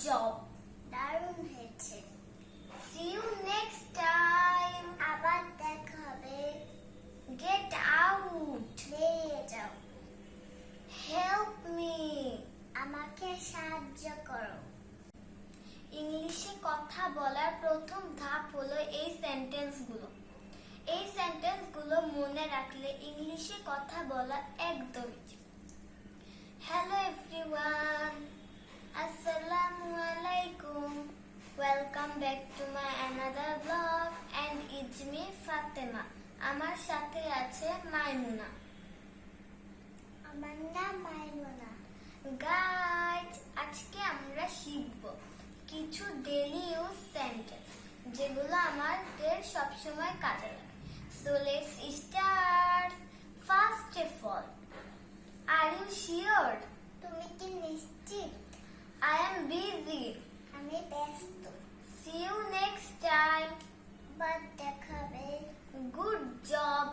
job. দারুণ হয়েছে। See you next time. আবার দেখা হবে। Get out. বেরিয়ে যাও। Help me. আমাকে সাহায্য করো। ইংলিশে কথা বলার প্রথম ধাপ হলো এই সেন্টেন্সগুলো। এই সেন্টেন্সগুলো মনে রাখলে ইংলিশে কথা বলা একদমই। হ্যালো এভরিওয়ান, আসসালামু আলাইকুম। Welcome back to my another blog and it's me Fatema. আমার সাথে আছে মাইমুনা। আমার নাম মাইমুনা। গাইজ, আজকে আমরা শিখব কিছু ডেইলি ইউজ সেন্টেন্স যেগুলো আমাদের সবসময় কাজে লাগে। So let's start. First of all, are you sure? তুমি কি নিশ্চিত? I am busy. আমি ব্যস্ত। See you next time. আবার দেখা হবে। Good job.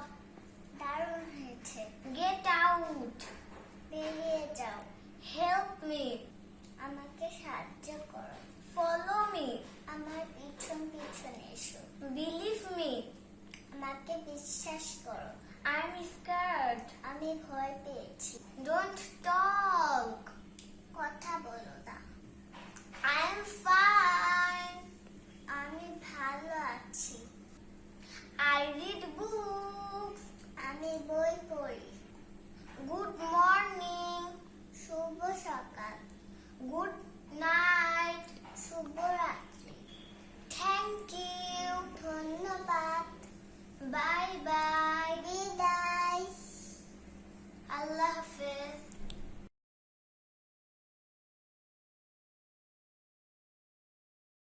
দারুণ হয়েছে। Get out. বেরিয়ে যাও। Help me. আমাকে সাহায্য করো। Follow me. আমার পিছন পিছন এসো। Believe me. আমাকে বিশ্বাস করো। I am scared. আমি ভয় পেয়েছি। Don't talk. কথা বলো না। I am fine. আমি ভালো আছি। I read books. আমি বই পড়ি। Good morning. শুভ সকাল। Good night. শুভরাত্রি। Thank you. ধন্যবাদ। Bye bye. বিদায়। Allah Hafiz.